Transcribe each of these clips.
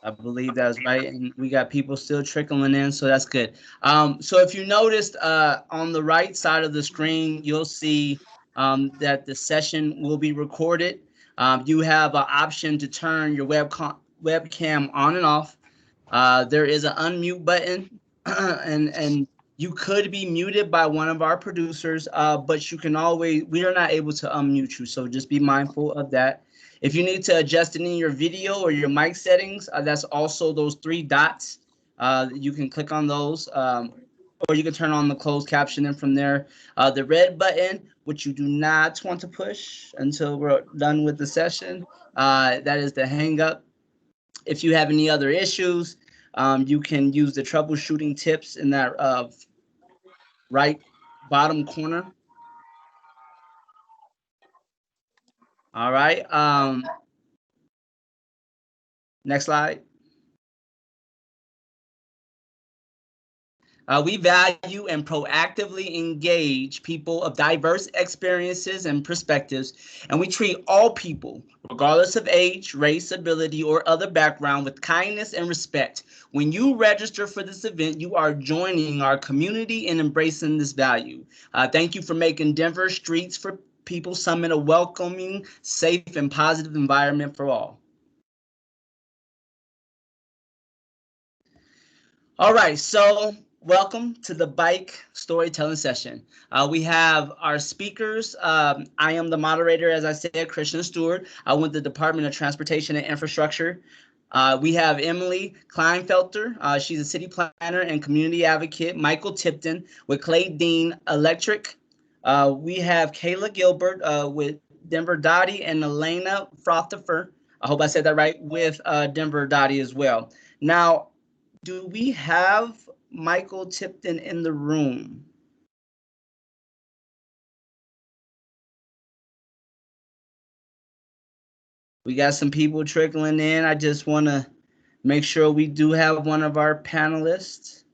I believe that's right, and we got people still trickling in, so that's good. So if you noticed, on the right side of the screen, you'll see that the session will be recorded. You have an option to turn your webcam on and off. There is an unmute button, and you could be muted by one of our producers, but you can always, we are not able to unmute you, so just be mindful of that. If you need to adjust any of your video or your mic settings, that's also those three dots. You can click on those, or you can turn on the closed captioning from there. The red button, which you do not want to push until we're done with the session, that is the hang up. If you have any other issues, you can use the troubleshooting tips in that right bottom corner. All right. Next slide. We value and proactively engage people of diverse experiences and perspectives, and we treat all people, regardless of age, race, ability, or other background, with kindness and respect. When you register for this event, you are joining our community and embracing this value. Thank you for making Denver Streets for People Summit a welcoming, safe, and positive environment for all. All right, so welcome to the bike storytelling session. We have our speakers. I am the moderator, as I said, Christian Steward. I went to the Department of Transportation and Infrastructure. We have Emily Kleinfelter. She's a city planner and community advocate. Michael Tipton with Claydean Electric. We have Kayla Gilbert with Denver DOTI, and Elena Forthofer, I hope I said that right, with Denver DOTI as well. Now, do we have Michael Tipton in the room? We got some people trickling in. I just want to make sure we do have one of our panelists.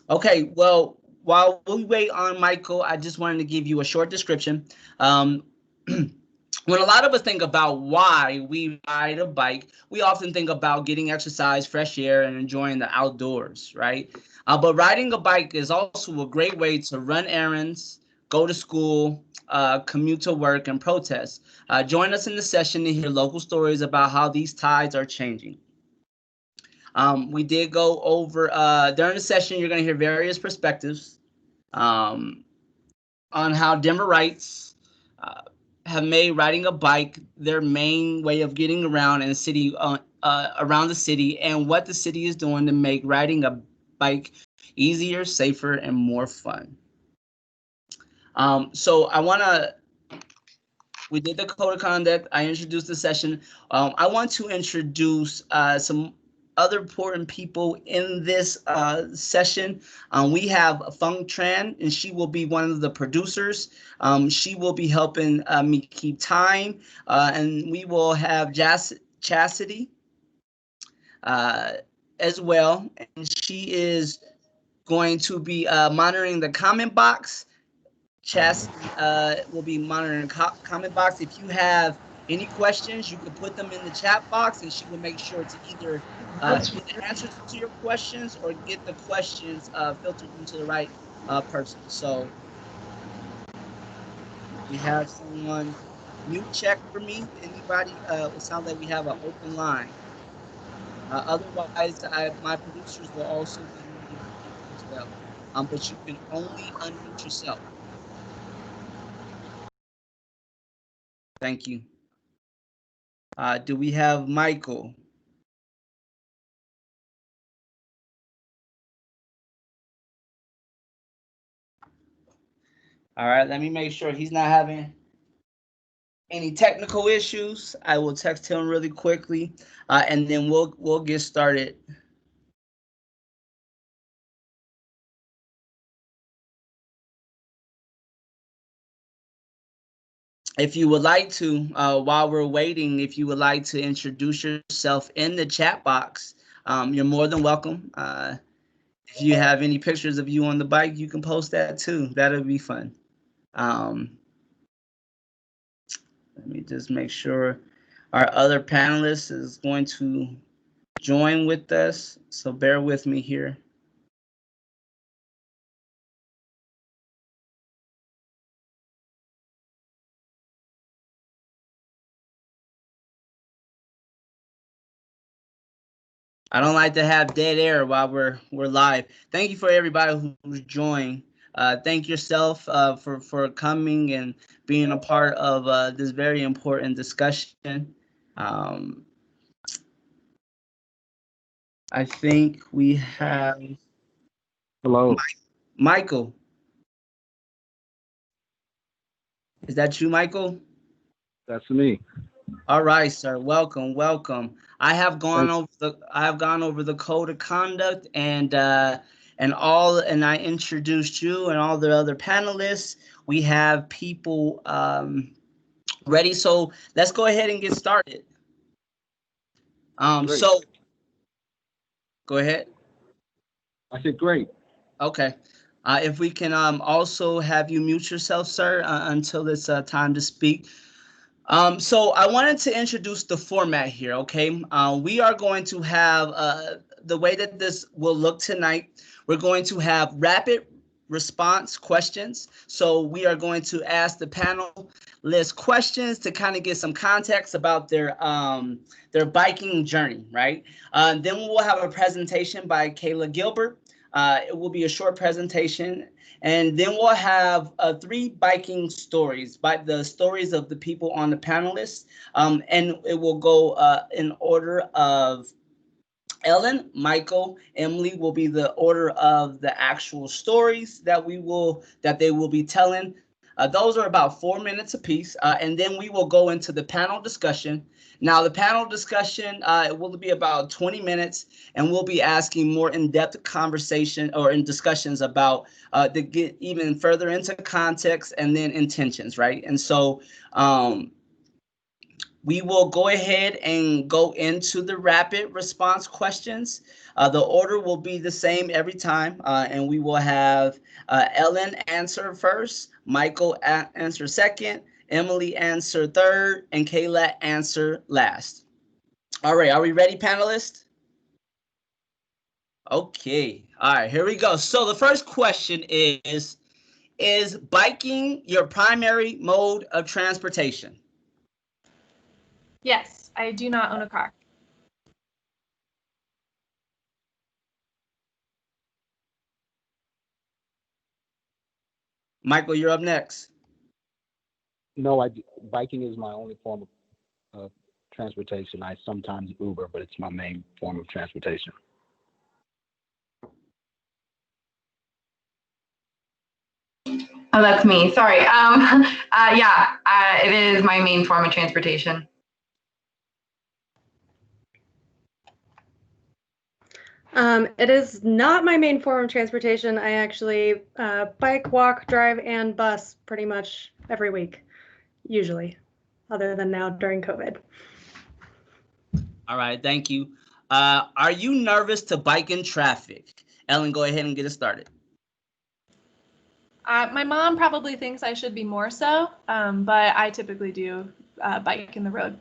Okay, well, while we wait on Michael, I just wanted to give you a short description. When a lot of us think about why we ride a bike, we often think about getting exercise, fresh air, and enjoying the outdoors, right? But riding a bike is also a great way to run errands, go to school, commute to work, and protest. Join us in the session to hear local stories about how these tides are changing. We did go over, during the session, you're going to hear various perspectives on how Denverites have made riding a bike their main way of getting around in the city, around the city, and what the city is doing to make riding a bike easier, safer, and more fun. So we did the code of conduct. I introduced the session. I want to introduce some other important people in this session. We have Feng Tran, and she will be one of the producers. She will be helping me keep time, and we will have Chastity as well, and she is going to be monitoring the comment box. Chastity will be monitoring comment box. If you have any questions, you can put them in the chat box, and she will make sure to either get the answers to your questions or get the questions filtered into the right person. So we have someone mute check for me. Anybody? It sounds like we have an open line. Otherwise, my producers will also be muting people as well. But you can only unmute yourself. Thank you. Do we have Michael? All right, let me make sure he's not having any technical issues. I will text him really quickly, and then we'll get started. If you would like to, while we're waiting, if you would like to introduce yourself in the chat box, you're more than welcome. If you have any pictures of you on the bike, you can post that too. That'll be fun. Let me just make sure. our other panelist is going to join with us, so bear with me here. I don't like to have dead air while we're live. Thank you for everybody who's joined. Thank yourself for coming and being a part of this very important discussion. I think we have Hello. Michael. Is that you, Michael? That's me. All right, sir. Welcome, welcome. I have gone Thanks. over the code of conduct and I introduced you and all the other panelists. We have people ready, so let's go ahead and get started. Great. So go ahead. I said great. Okay. If we can also have you mute yourself, sir, until it's time to speak. So I wanted to introduce the format here, okay? We are going to have the way that this will look tonight. We're going to have rapid response questions. So we are going to ask the panel list questions to kind of get some context about their biking journey, right? Then we'll have a presentation by Kayla Gilbert. It will be a short presentation. And then we'll have 3 biking stories, by the stories of the people on the panelists. And it will go in order of Ellen, Michael, Emily will be the order of the actual stories that they will be telling. Those are about 4 minutes apiece, and then we will go into the panel discussion. Now, the panel discussion will be about 20 minutes, and we'll be asking more in-depth conversation or in discussions about to get even further into context and then intentions, right? And so we will go ahead and go into the rapid response questions. The order will be the same every time, and we will have Ellen answer first, Michael answer second, Emily answer third, and Kayla answer last. All right, are we ready, panelists? Okay, all right, here we go. So the first question is biking your primary mode of transportation? Yes, I do not own a car. Michael, you're up next. No, biking is my only form of transportation. I sometimes Uber, but it's my main form of transportation. Oh, that's me. Sorry. Yeah, it is my main form of transportation. It is not my main form of transportation. I actually bike, walk, drive, and bus pretty much every week, usually, other than now during COVID. All right, thank you. Are you nervous to bike in traffic? Ellen, go ahead and get it started. My mom probably thinks I should be more so, but I typically do bike in the road.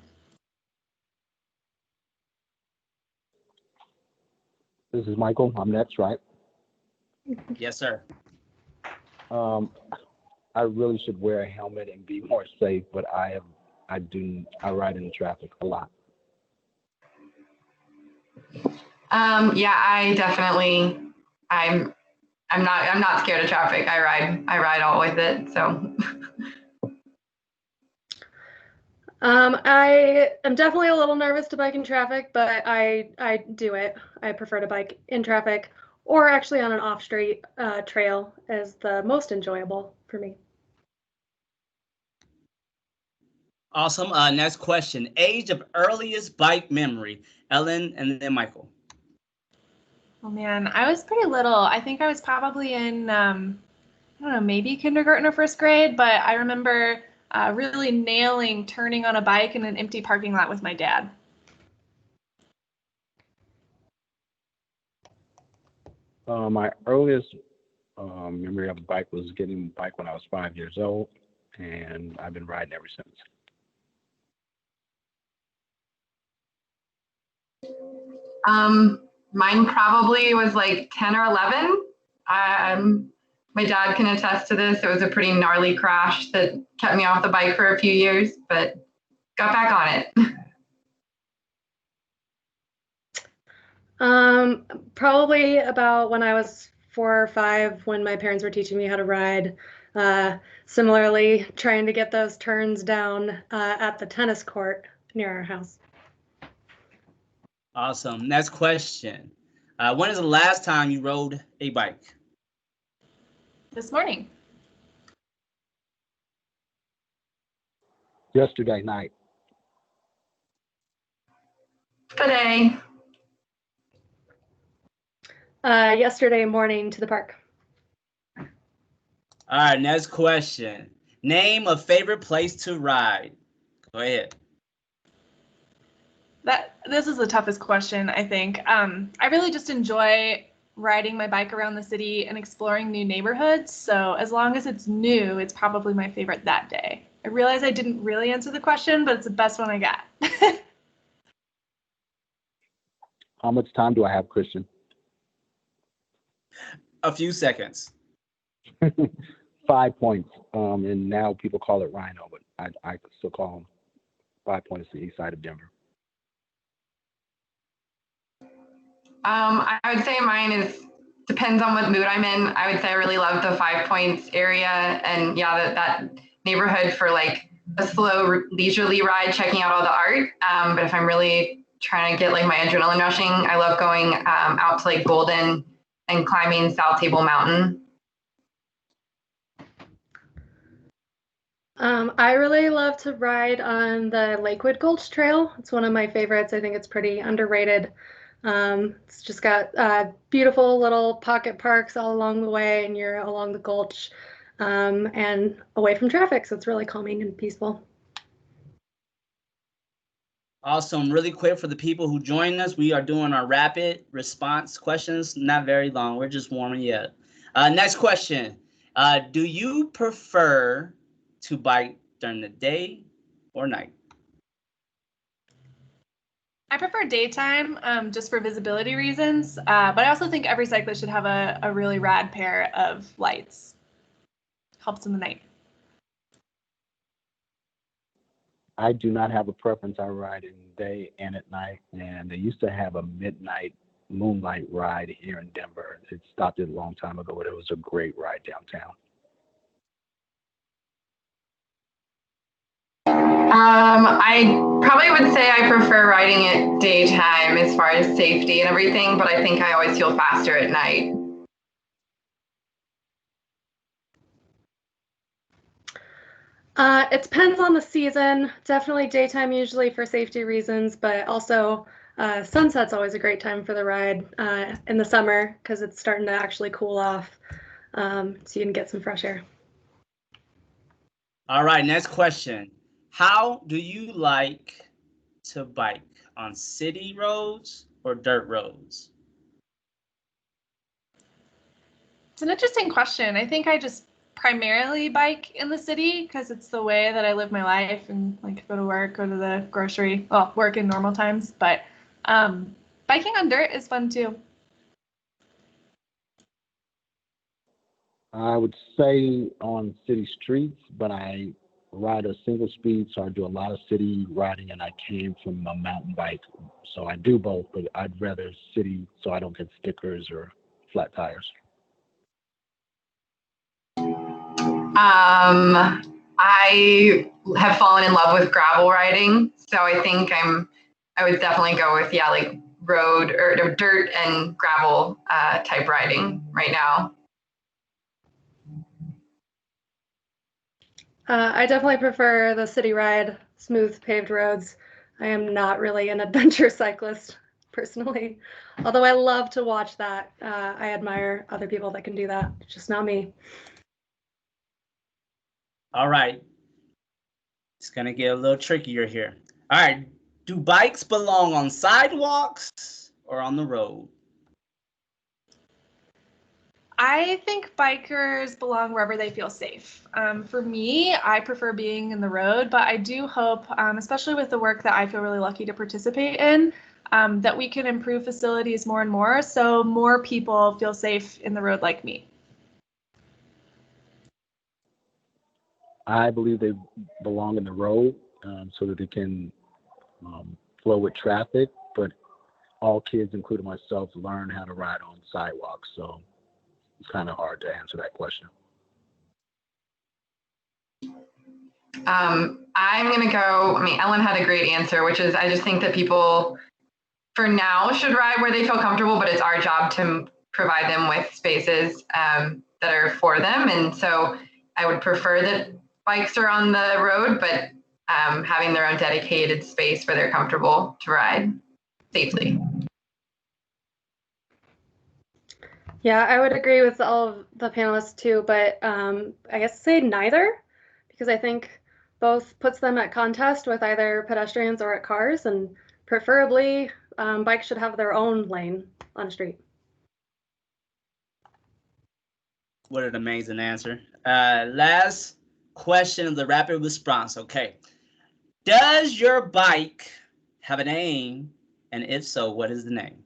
This is Michael. I'm next, right? Yes, sir. I really should wear a helmet and be more safe, but I ride in traffic a lot. Yeah, I'm not scared of traffic. I ride all with it. So. I am definitely a little nervous to bike in traffic, but I do it. I prefer to bike in traffic or actually on an off-street trail is the most enjoyable for me. Awesome. Next question. Age of earliest bike memory. Ellen and then Michael. Oh man, I was pretty little. I think I was probably in, I don't know, maybe kindergarten or first grade, but I remember really nailing turning on a bike in an empty parking lot with my dad. My earliest memory of a bike was getting a bike when I was 5 years old, and I've been riding ever since. Mine probably was like 10 or 11. My dad can attest to this. It was a pretty gnarly crash that kept me off the bike for a few years, but got back on it. Probably about when I was 4 or 5, when my parents were teaching me how to ride. Similarly, trying to get those turns down at the tennis court near our house. Awesome. Next question. When is the last time you rode a bike? This morning. Yesterday night. Today. Yesterday morning to the park. All right, next question. Name a favorite place to ride. Go ahead. This is the toughest question, I think. I really just enjoy riding my bike around the city and exploring new neighborhoods. So as long as it's new, it's probably my favorite that day. I realize I didn't really answer the question, but it's the best one I got. How much time do I have, Christian? A few seconds. 5 points. And now people call it Rhino, but I still call them 5 points to the east side of Denver. I would say mine depends on what mood I'm in. I would say I really love the 5 Points area, and yeah, that neighborhood for like a slow leisurely ride, checking out all the art. But if I'm really trying to get like my adrenaline rushing, I love going out to like Golden and climbing South Table Mountain. I really love to ride on the Lakewood Gulch Trail. It's one of my favorites. I think it's pretty underrated. It's just got beautiful little pocket parks all along the way, and you're along the gulch and away from traffic, so it's really calming and peaceful. Awesome. Really quick for the people who joined us, we are doing our rapid response questions. Not very long. We're just warming you up. Next question. Do you prefer to bike during the day or night? I prefer daytime just for visibility reasons, but I also think every cyclist should have a really rad pair of lights. Helps in the night. I do not have a preference. I ride in the day and at night, and they used to have a midnight moonlight ride here in Denver. It stopped it a long time ago, but it was a great ride downtown. I probably would say I prefer riding it daytime as far as safety and everything, but I think I always feel faster at night. It depends on the season. Definitely daytime usually for safety reasons, but also sunset's always a great time for the ride in the summer because it's starting to actually cool off, so you can get some fresh air. All right, next question. How do you like to bike? On city roads or dirt roads? It's an interesting question. I think I just primarily bike in the city because it's the way that I live my life and like go to work, go to the grocery, well, work in normal times, but biking on dirt is fun too. I would say on city streets, but I ride a single speed, so I do a lot of city riding, and I came from a mountain bike, so I do both, but I'd rather city so I don't get stickers or flat tires. I have fallen in love with gravel riding, so I think I would definitely go with like road or dirt and gravel type riding right now. I definitely prefer the city ride, smooth paved roads. I am not really an adventure cyclist personally, although I love to watch that. I admire other people that can do that, just not me. All right. It's going to get a little trickier here. All right. Do bikes belong on sidewalks or on the road? I think bikers belong wherever they feel safe. For me, I prefer being in the road, but I do hope, especially with the work that I feel really lucky to participate in, that we can improve facilities more and more so more people feel safe in the road like me. I believe they belong in the road so that they can flow with traffic, but all kids, including myself, learn how to ride on sidewalks. So it's kind of hard to answer that question. I'm going to go, Ellen had a great answer, which is I just think that people for now should ride where they feel comfortable, but it's our job to provide them with spaces that are for them. And so I would prefer that bikes are on the road, but having their own dedicated space where they're comfortable to ride safely. Yeah, I would agree with all of the panelists too, but I guess say neither, because I think both puts them at contest with either pedestrians or at cars, and preferably bikes should have their own lane on a street. What an amazing answer. Last question of the rapid response. Okay. Does your bike have a name? And if so, what is the name?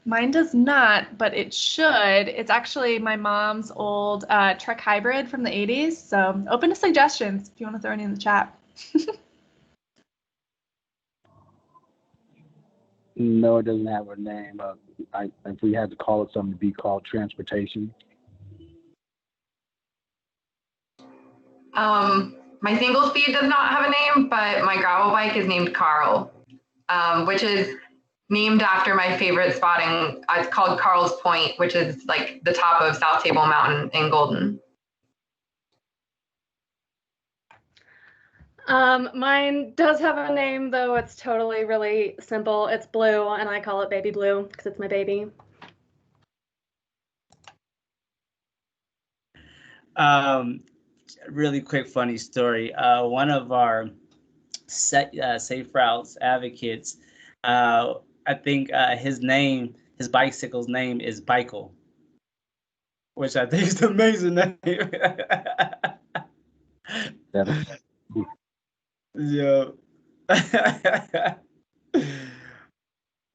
Mine does not, but it should. It's actually my mom's old Trek Hybrid from the 80s. So open to suggestions if you want to throw any in the chat. No, it doesn't have a name. If we had to call it something, it'd be called transportation. My single speed does not have a name, but my gravel bike is named Carl, which is named after my favorite spotting. It's called Carl's Point, which is like the top of South Table Mountain in Golden. Mine does have a name, though it's totally really simple. It's Blue, and I call it Baby Blue because it's my baby. Really quick funny story. One of our safe routes advocates, I think his bicycle's name is Bikel, which I think is an amazing name. Yeah.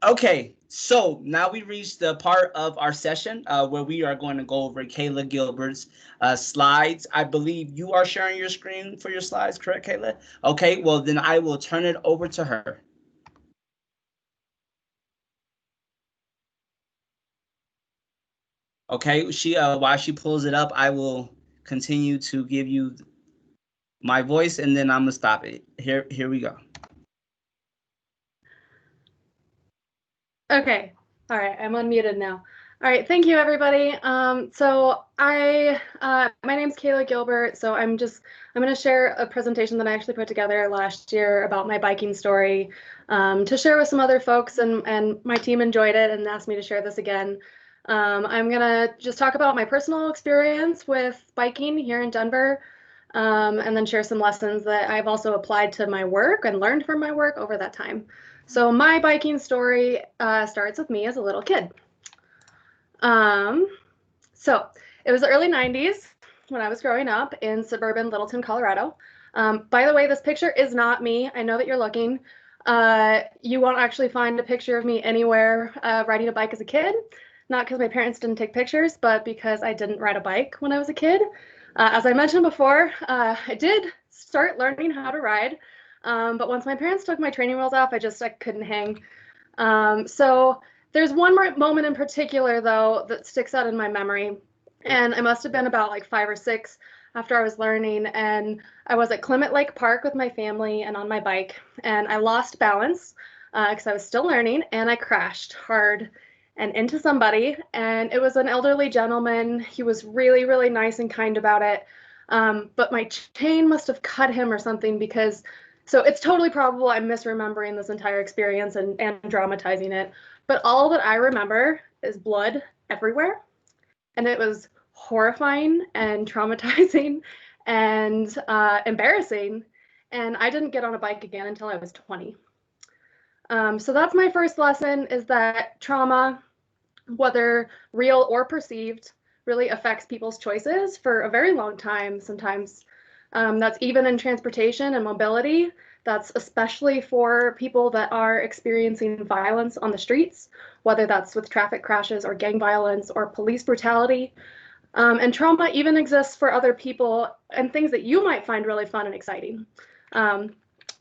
Okay, so now we reached the part of our session where we are going to go over Kayla Gilbert's slides. I believe you are sharing your screen for your slides, correct, Kayla? Okay, well, then I will turn it over to her. Okay, while she pulls it up, I will continue to give you my voice, and then I'm gonna stop it. Here we go. Okay. All right. I'm unmuted now. All right. Thank you, everybody. So my name's Kayla Gilbert. So I'm going to share a presentation that I actually put together last year about my biking story to share with some other folks, and my team enjoyed it and asked me to share this again. I'm going to just talk about my personal experience with biking here in Denver, and then share some lessons that I've also applied to my work and learned from my work over that time. So my biking story starts with me as a little kid. So it was the early 90s when I was growing up in suburban Littleton, Colorado. By the way, this picture is not me. I know that you're looking. You won't actually find a picture of me anywhere riding a bike as a kid. Not because my parents didn't take pictures, but because I didn't ride a bike when I was a kid. As I mentioned before, I did start learning how to ride. But once my parents took my training wheels off, I couldn't hang. So there's one more moment in particular, though, that sticks out in my memory. And I must have been about like 5 or 6 after I was learning. And I was at Clement Lake Park with my family and on my bike. And I lost balance because I was still learning. And I crashed hard and into somebody. And it was an elderly gentleman. He was really, really nice and kind about it. But my chain must have cut him or something because... So it's totally probable I'm misremembering this entire experience and dramatizing it. But all that I remember is blood everywhere. And it was horrifying and traumatizing and embarrassing. And I didn't get on a bike again until I was 20. So that's my first lesson, is that trauma, whether real or perceived, really affects people's choices for a very long time, sometimes That's even in transportation and mobility. That's especially for people that are experiencing violence on the streets, whether that's with traffic crashes or gang violence or police brutality. And trauma even exists for other people and things that you might find really fun and exciting.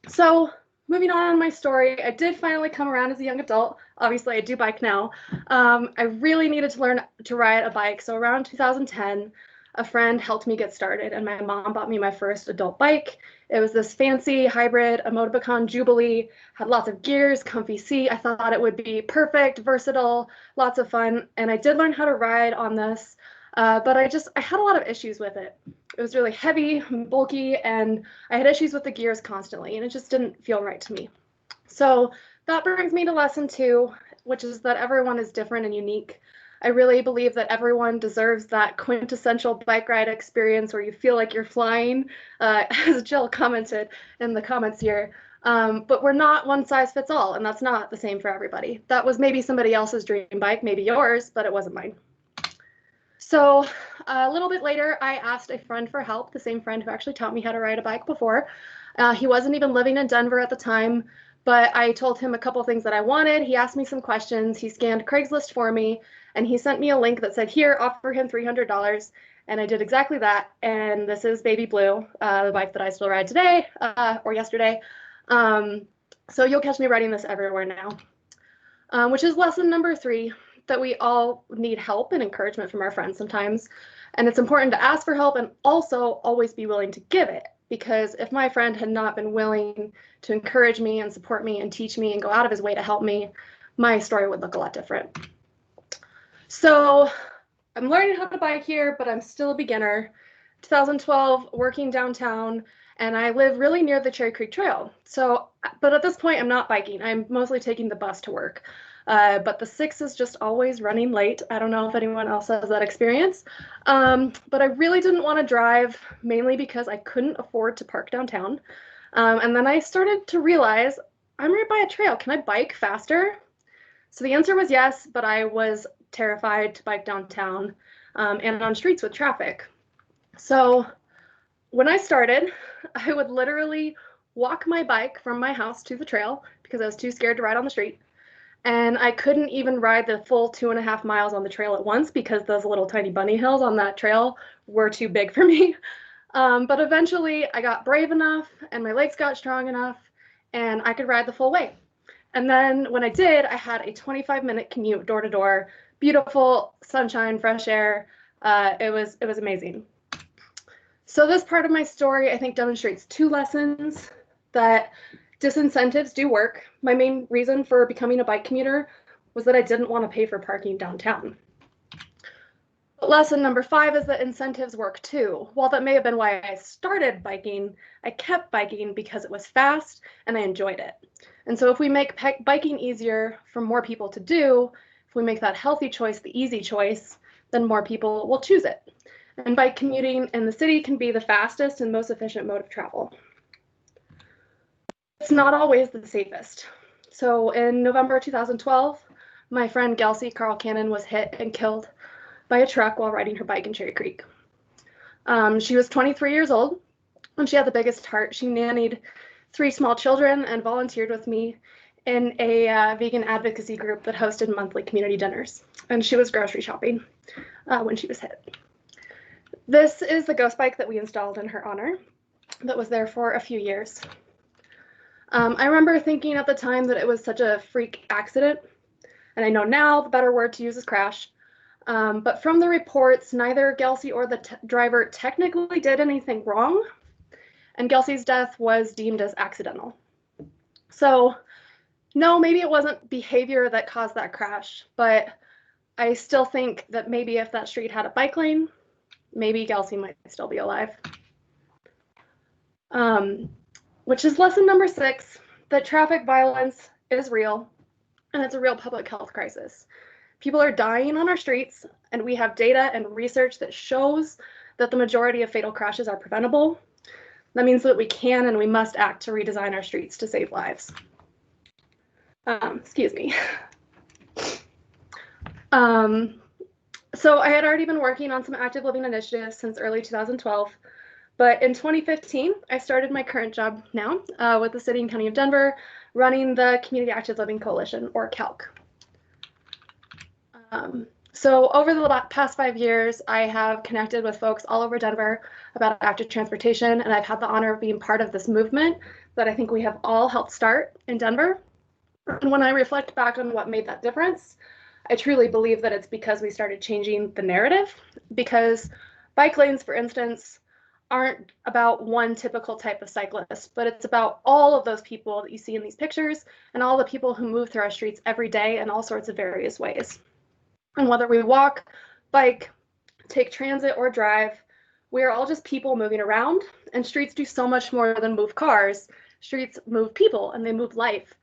So moving on in my story, I did finally come around as a young adult. Obviously, I do bike now. I really needed to learn to ride a bike. So around 2010, a friend helped me get started, and my mom bought me my first adult bike. It was this fancy hybrid, a Motobicon Jubilee, had lots of gears, comfy seat. I thought it would be perfect, versatile, lots of fun. And I did learn how to ride on this, but I had a lot of issues with it. It was really heavy and bulky, and I had issues with the gears constantly, and it just didn't feel right to me. So that brings me to lesson 2, which is that everyone is different and unique. I really believe that everyone deserves that quintessential bike ride experience where you feel like you're flying, as Jill commented in the comments here. But we're not one size fits all, and that's not the same for everybody. That was maybe somebody else's dream bike, maybe yours, but it wasn't mine. So a little bit later, I asked a friend for help, the same friend who actually taught me how to ride a bike before. He wasn't even living in Denver at the time, but I told him a couple things that I wanted. He asked me some questions. He scanned Craigslist for me, and he sent me a link that said, here, offer him $300. And I did exactly that. And this is Baby Blue, the bike that I still ride today or yesterday. So you'll catch me riding this everywhere now, which is lesson number 3, that we all need help and encouragement from our friends sometimes. And it's important to ask for help and also always be willing to give it. Because if my friend had not been willing to encourage me and support me and teach me and go out of his way to help me, my story would look a lot different. So I'm learning how to bike here, but I'm still a beginner. 2012, working downtown, and I live really near the Cherry Creek Trail. So, but at this point, I'm not biking. I'm mostly taking the bus to work. But the 6 is just always running late. I don't know if anyone else has that experience. But I really didn't want to drive, mainly because I couldn't afford to park downtown. And then I started to realize, I'm right by a trail. Can I bike faster? So the answer was yes, but I was terrified to bike downtown and on streets with traffic. So when I started, I would literally walk my bike from my house to the trail because I was too scared to ride on the street. And I couldn't even ride the full 2.5 miles on the trail at once because those little tiny bunny hills on that trail were too big for me. But eventually I got brave enough and my legs got strong enough and I could ride the full way. And then when I did, I had a 25-minute commute door to door, beautiful sunshine, fresh air. It was amazing. So this part of my story, I think, demonstrates 2 lessons that disincentives do work. My main reason for becoming a bike commuter was that I didn't want to pay for parking downtown. But lesson number 5 is that incentives work too. While that may have been why I started biking, I kept biking because it was fast and I enjoyed it. And so if we make biking easier for more people to do, if we make that healthy choice the easy choice, then more people will choose it. And bike commuting in the city can be the fastest and most efficient mode of travel. It's not always the safest. So in November 2012, my friend Gelsey Carl Cannon was hit and killed by a truck while riding her bike in Cherry Creek. She was 23 years old and she had the biggest heart. She nannied 3 small children and volunteered with me in a vegan advocacy group that hosted monthly community dinners. And she was grocery shopping when she was hit. This is the ghost bike that we installed in her honor that was there for a few years. I remember thinking at the time that it was such a freak accident, and I know now the better word to use is crash. But from the reports, neither Gelsey or the driver technically did anything wrong, and Gelsey's death was deemed as accidental. So no, maybe it wasn't behavior that caused that crash, but I still think that maybe if that street had a bike lane, maybe Gelsey might still be alive. Which is lesson number 6, that traffic violence is real, and it's a real public health crisis. People are dying on our streets, and we have data and research that shows that the majority of fatal crashes are preventable. That means that we can and we must act to redesign our streets to save lives. Excuse me. So I had already been working on some active living initiatives since early 2012, But in 2015, I started my current job now with the City and County of Denver, running the Community Active Living Coalition, or CALC. So over the past 5 years, I have connected with folks all over Denver about active transportation, and I've had the honor of being part of this movement that I think we have all helped start in Denver. And when I reflect back on what made that difference, I truly believe that it's because we started changing the narrative, because bike lanes, for instance, aren't about one typical type of cyclist, but it's about all of those people that you see in these pictures and all the people who move through our streets every day in all sorts of various ways. And whether we walk, bike, take transit, or drive, we are all just people moving around, and streets do so much more than move cars. Streets move people and they move life.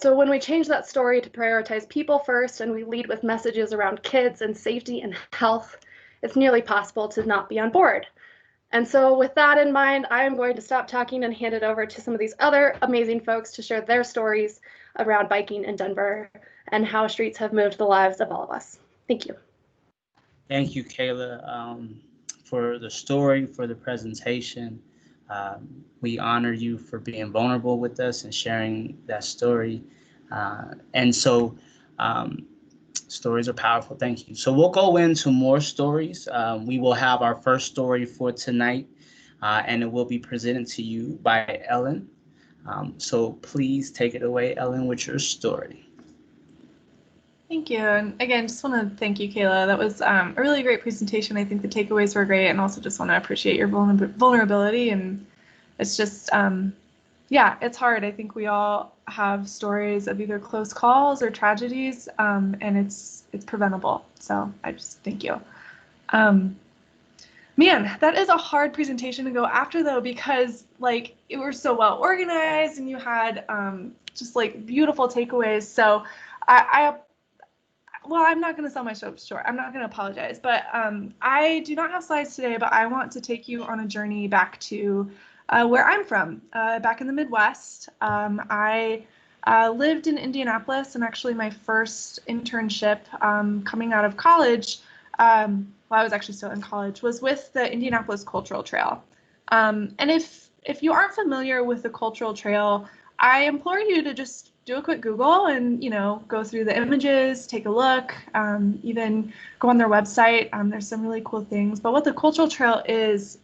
So when we change that story to prioritize people first and we lead with messages around kids and safety and health, it's nearly possible to not be on board. And so with that in mind, I am going to stop talking and hand it over to some of these other amazing folks to share their stories around biking in Denver and how streets have moved the lives of all of us. Thank you. Thank you, Kayla, for the story, for the presentation. We honor you for being vulnerable with us and sharing that story. And so stories are powerful. Thank you. So we'll go into more stories. We will have our first story for tonight, and it will be presented to you by Ellen. So please take it away, Ellen, with your story. Thank you. And again, just want to thank you, Kayla. That was a really great presentation. I think the takeaways were great, and also just want to appreciate your vulnerability. And it's just, yeah, it's hard. I think we all have stories of either close calls or tragedies, and it's preventable. So I just thank you. Man, that is a hard presentation to go after, though, because like it was so well organized and you had just like beautiful takeaways. So well, I'm not going to sell myself short. I'm not going to apologize, but I do not have slides today, but I want to take you on a journey back to where I'm from, back in the Midwest. I lived in Indianapolis, and actually my first internship coming out of college, well, I was actually still in college, was with the Indianapolis Cultural Trail. And if you aren't familiar with the Cultural Trail, I implore you to just do a quick Google and, you know, go through the images, take a look, even go on their website. There's some really cool things. But what the Cultural Trail is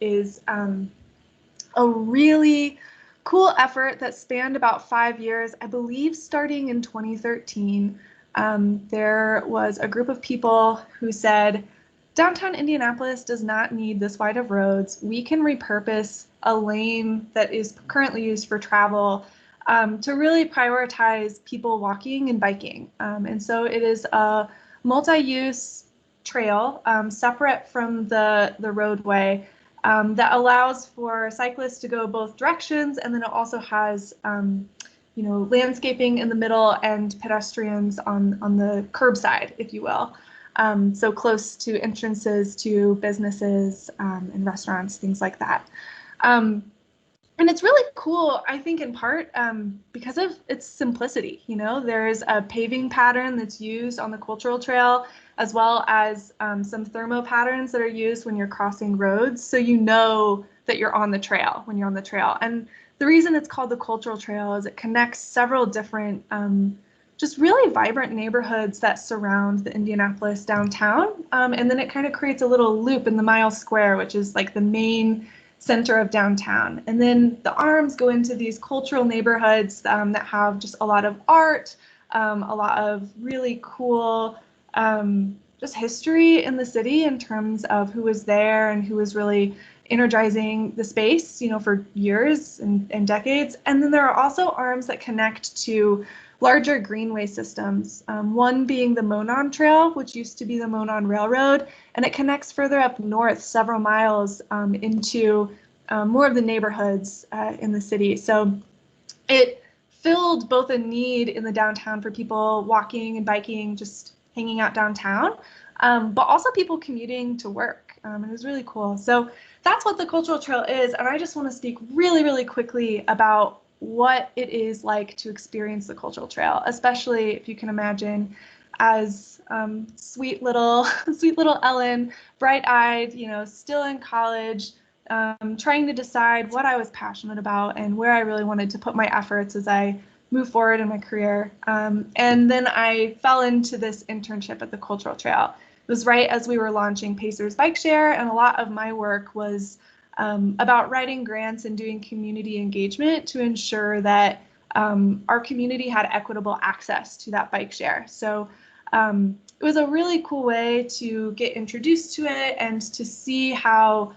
a really cool effort that spanned about 5 years, I believe starting in 2013. There was a group of people who said, downtown Indianapolis does not need this wide of roads. We can repurpose a lane that is currently used for travel to really prioritize people walking and biking. And so it is a multi-use trail separate from the roadway that allows for cyclists to go both directions, and then it also has you know, landscaping in the middle and pedestrians on the curbside, if you will. So close to entrances to businesses and restaurants, things like that. And it's really cool, I think, in part because of its simplicity. You know, there's a paving pattern that's used on the Cultural Trail, as well as some thermo patterns that are used when you're crossing roads. So you know that you're on the trail when you're on the trail. And the reason it's called the Cultural Trail is it connects several different, just really vibrant neighborhoods that surround the Indianapolis downtown. And then it kind of creates a little loop in the Mile Square, which is like the main center of downtown. And then the arms go into these cultural neighborhoods that have just a lot of art, a lot of really cool just history in the city in terms of who was there and who was really energizing the space, you know, for years and decades. And then there are also arms that connect to larger greenway systems, one being the Monon Trail, which used to be the Monon Railroad, and it connects further up north several miles into more of the neighborhoods in the city. So it filled both a need in the downtown for people walking and biking, just hanging out downtown, but also people commuting to work. It was really cool. So that's what the Cultural Trail is. And I just want to speak really, really quickly about what it is like to experience the Cultural Trail, especially if you can imagine as sweet little Ellen, bright-eyed, you know, still in college, trying to decide what I was passionate about and where I really wanted to put my efforts as I move forward in my career. And then I fell into this internship at the Cultural Trail. It was right as we were launching Pacers Bike Share, and a lot of my work was about writing grants and doing community engagement to ensure that our community had equitable access to that bike share. So it was a really cool way to get introduced to it and to see how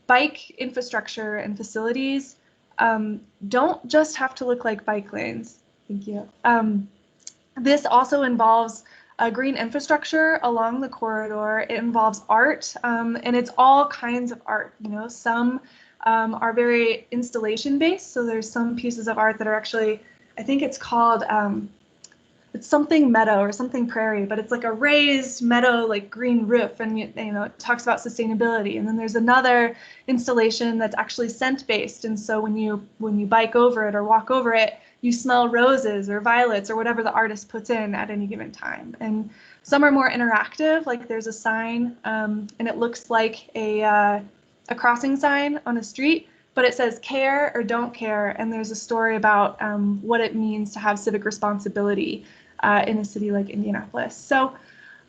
bike infrastructure and facilities don't just have to look like bike lanes. Thank you. This also involves green infrastructure along the corridor. It involves art, and it's all kinds of art. You know, some are very installation based. So there's some pieces of art that are actually, I think it's called, it's something meadow or something prairie, but it's like a raised meadow, like green roof, and you know, it talks about sustainability. And then there's another installation that's actually scent based, and so when you bike over it or walk over it, you smell roses or violets or whatever the artist puts in at any given time. And some are more interactive, like there's a sign, and it looks like a crossing sign on a street, but it says care or don't care, and there's a story about what it means to have civic responsibility in a city like Indianapolis. So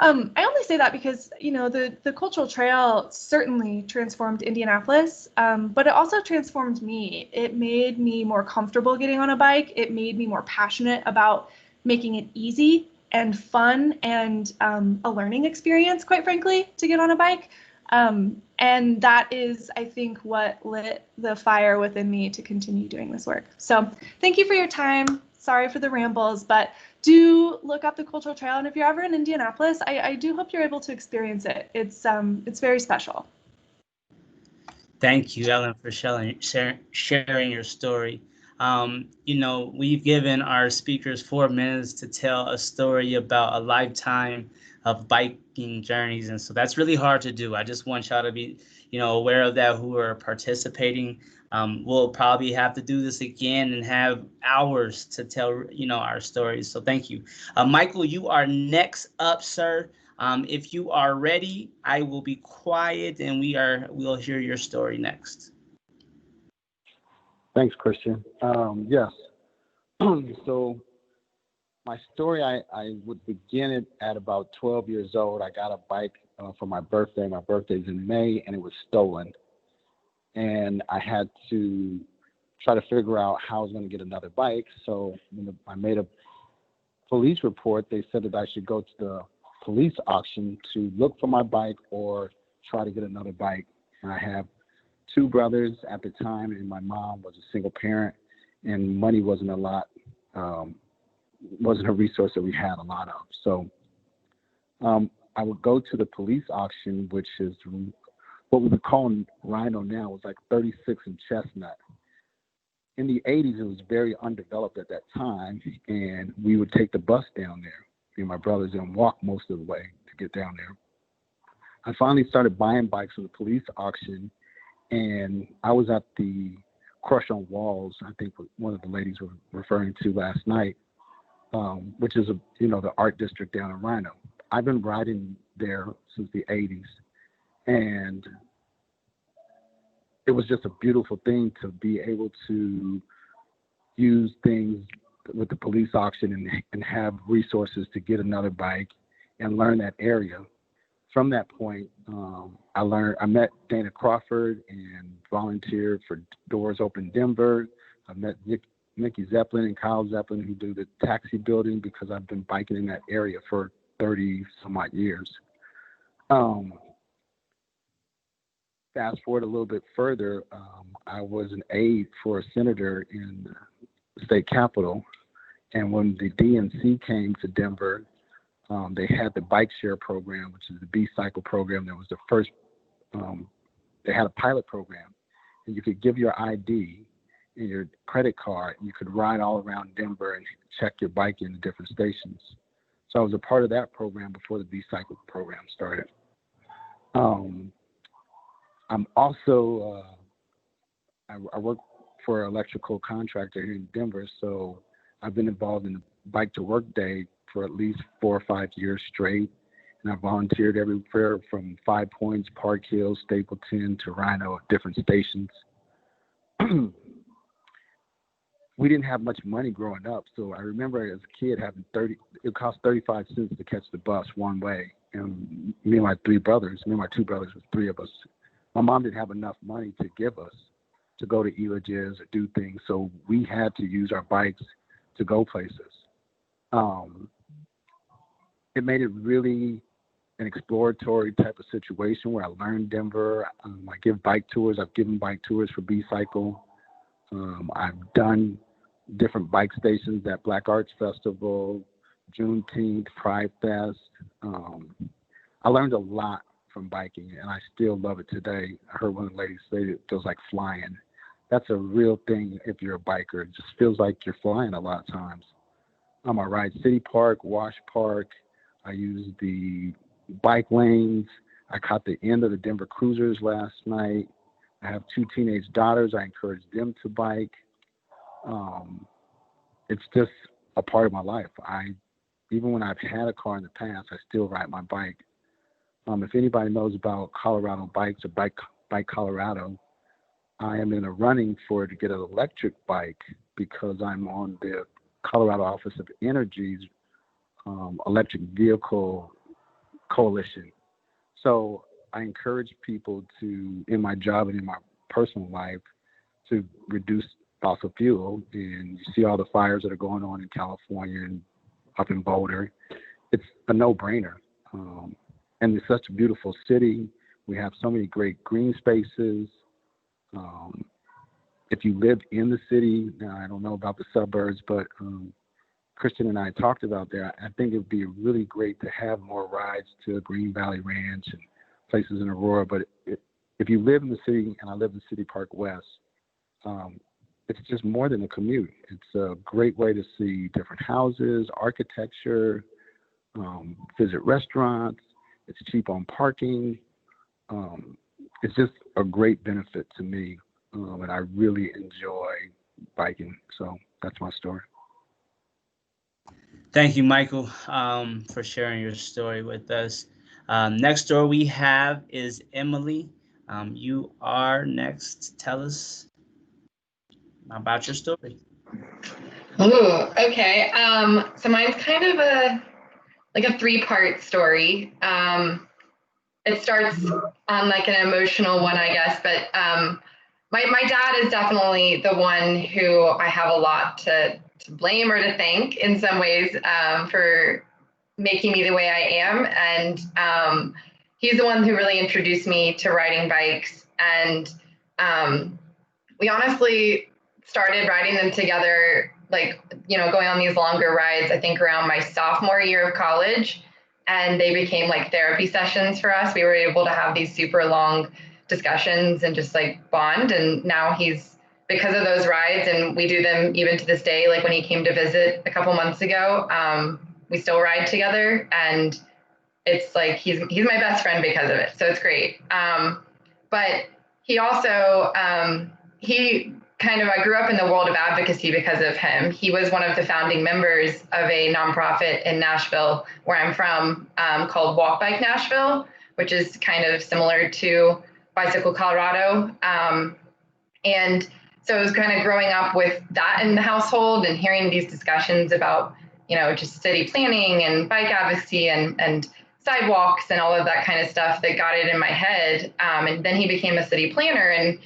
I only say that because, you know, the Cultural Trail certainly transformed Indianapolis, but it also transformed me. It made me more comfortable getting on a bike. It made me more passionate about making it easy and fun and a learning experience, quite frankly, to get on a bike. And that is, I think, what lit the fire within me to continue doing this work. So thank you for your time. Sorry for the rambles, but do look up the Cultural Trail. And if you're ever in Indianapolis, I do hope you're able to experience it. It's very special. Thank you, Ellen, for sharing your story. You know, we've given our speakers 4 minutes to tell a story about a lifetime of biking journeys. And so that's really hard to do. I just want y'all to be, you know, aware of that who are participating. We'll probably have to do this again and have hours to tell, you know, our stories. So thank you. Michael, you are next up, sir. If you are ready, I will be quiet and we'll hear your story next. Thanks, Christian. Yes. So my story, I would begin it at about 12 years old. I got a bike for my birthday. My birthday's in May, and it was stolen. And I had to try to figure out how I was going to get another bike. So when I made a police report, they said that I should go to the police auction to look for my bike or try to get another bike. And I have 2 brothers at the time, and my mom was a single parent, and money wasn't a lot, wasn't a resource that we had a lot of. So I would go to the police auction, which is what we would call Rhino now. It was like 36 and Chestnut. In the 80s, it was very undeveloped at that time, and we would take the bus down there. Me and my brothers and walk most of the way to get down there. I finally started buying bikes from the police auction, and I was at the Crush on Walls, I think one of the ladies were referring to last night, which is, the art district down in Rhino. I've been riding there since the 80s, and it was just a beautiful thing to be able to use things with the police auction and have resources to get another bike and learn that area. From that point, I met Dana Crawford and volunteered for Doors Open Denver. I met Nikki Zeppelin and Kyle Zeppelin, who do the taxi building, because I've been biking in that area for 30 some odd years. Fast forward a little bit further, I was an aide for a senator in the state capitol. And when the DNC came to Denver, they had the bike share program, which is the B-Cycle program. That was the first, they had a pilot program. And you could give your ID and your credit card, and you could ride all around Denver and check your bike in the different stations. So I was a part of that program before the B-Cycle program started. I'm also, I work for an electrical contractor here in Denver, so I've been involved in the Bike to Work Day for at least 4 or 5 years straight. And I volunteered everywhere from 5 Points, Park Hill, Stapleton to Rhino, different stations. We didn't have much money growing up, so I remember as a kid having it cost 35 cents to catch the bus one way. And me and my two brothers, was 3 of us. My mom didn't have enough money to give us to go to Elages or do things, so we had to use our bikes to go places. It made it really an exploratory type of situation where I learned Denver. I give bike tours. I've given bike tours for B-Cycle. I've done different bike stations at Black Arts Festival, Juneteenth, Pride Fest. I learned a lot from biking, and I still love it today. I heard one of the ladies say it feels like flying. That's a real thing if you're a biker. It just feels like you're flying a lot of times. I ride City Park, Wash Park. I use the bike lanes. I caught the end of the Denver Cruisers last night. I have 2 teenage daughters. I encourage them to bike. It's just a part of my life. Even when I've had a car in the past, I still ride my bike. If anybody knows about Colorado Bikes or Bike Colorado, I am in a running to get an electric bike because I'm on the Colorado Office of Energy's electric vehicle coalition. So I encourage people to, in my job and in my personal life, to reduce fossil fuel. And you see all the fires that are going on in California and up in Boulder. It's a no-brainer. And it's such a beautiful city. We have so many great green spaces. If you live in the city, now I don't know about the suburbs, but Christian and I talked about that. I think it would be really great to have more rides to Green Valley Ranch and places in Aurora. But if you live in the city, and I live in City Park West, it's just more than a commute. It's a great way to see different houses, architecture, visit restaurants. It's cheap on parking. It's just a great benefit to me, and I really enjoy biking. So that's my story. Thank you, Michael, for sharing your story with us. Next door we have is Emily. You are next. Tell us about your story. Ooh, okay. So mine's kind of a 3-part story. It starts on like an emotional one, I guess, but my dad is definitely the one who I have a lot to blame or to thank in some ways for making me the way I am. And he's the one who really introduced me to riding bikes. And we honestly started riding them together, going on these longer rides, I think around my sophomore year of college. And they became like therapy sessions for us. We were able to have these super long discussions and just like bond. And now he's, because of those rides, and we do them even to this day, like when he came to visit a couple months ago, we still ride together. And it's like, he's my best friend because of it. So it's great. But he also, I grew up in the world of advocacy because of him. He was one of the founding members of a nonprofit in Nashville, where I'm from, called Walk Bike Nashville, which is kind of similar to Bicycle Colorado. And so it was kind of growing up with that in the household and hearing these discussions about, just city planning and bike advocacy and sidewalks and all of that kind of stuff that got it in my head. And then he became a city planner, and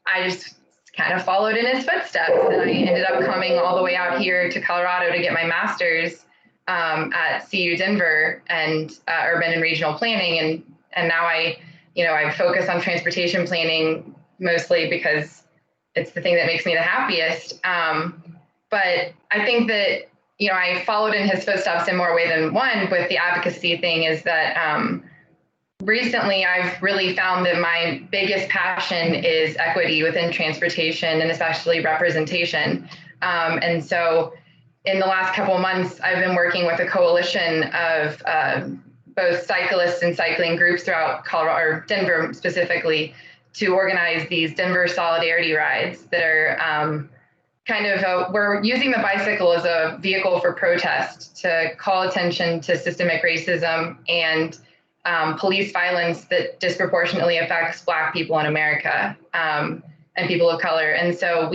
I just kind of followed in his footsteps. And I ended up coming all the way out here to Colorado to get my master's at CU Denver and urban and regional planning. And now I focus on transportation planning mostly because it's the thing that makes me the happiest. But I think that, I followed in his footsteps in more ways than one with the advocacy thing, is that recently I've really found that my biggest passion is equity within transportation, and especially representation. And so in the last couple of months, I've been working with a coalition of both cyclists and cycling groups throughout Colorado, or Denver specifically, to organize these Denver Solidarity Rides that are we're using the bicycle as a vehicle for protest to call attention to systemic racism and police violence that disproportionately affects Black people in America and people of color. And so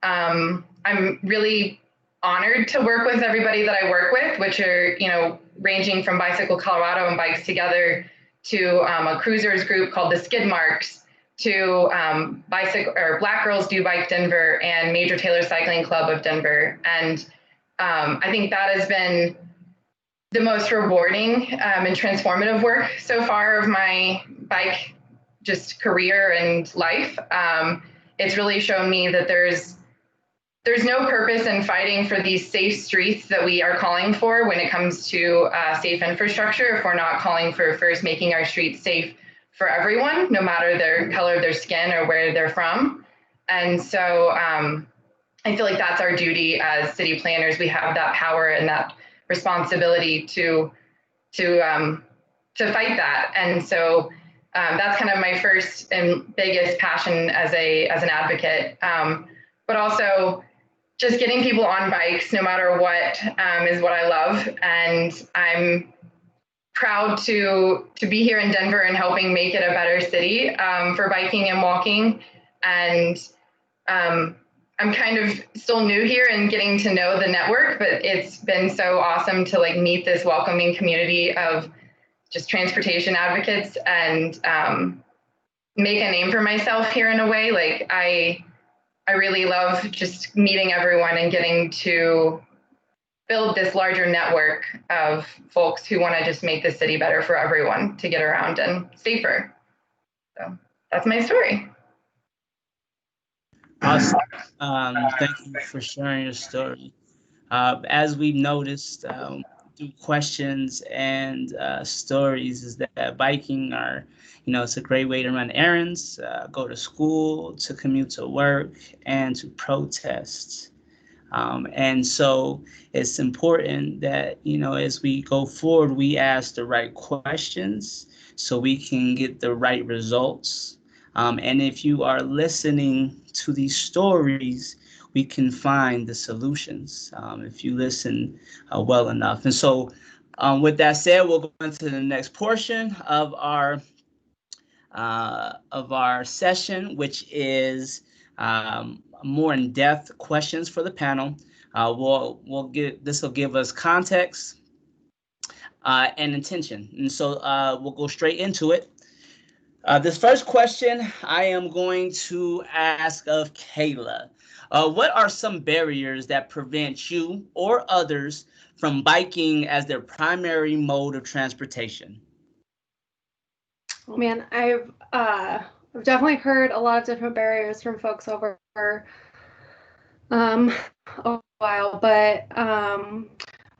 I'm really honored to work with everybody that I work with, which are, ranging from Bicycle Colorado and Bikes Together to a cruisers group called the Skid Marks, to Black Girls Do Bike Denver and Major Taylor Cycling Club of Denver. And I think that has been the most rewarding and transformative work so far of my bike just career and life. It's really shown me that there's no purpose in fighting for these safe streets that we are calling for when it comes to safe infrastructure if we're not calling for first making our streets safe for everyone, no matter their color of their skin or where they're from. And so I feel like that's our duty as city planners. We have that power and that responsibility to fight that. And so that's kind of my first and biggest passion as an advocate. But also just getting people on bikes, no matter what, is what I love. And I'm proud to be here in Denver and helping make it a better city for biking and walking. And I'm kind of still new here and getting to know the network, but it's been so awesome to meet this welcoming community of just transportation advocates and make a name for myself here in a way. I really love just meeting everyone and getting to build this larger network of folks who want to just make the city better for everyone to get around and safer. So that's my story. Awesome. Thank you for sharing your story. As we've noticed through questions and stories is that biking are, it's a great way to run errands, go to school, to commute to work, and to protest. And so it's important that, as we go forward, we ask the right questions so we can get the right results. And if you are listening to these stories, we can find the solutions if you listen well enough. And so with that said, we'll go into the next portion of our session, which is more in-depth questions for the panel. This will give us context and intention. And so we'll go straight into it. This first question I am going to ask of Kayla. What are some barriers that prevent you or others from biking as their primary mode of transportation? Oh man, I've definitely heard a lot of different barriers from folks over a while, but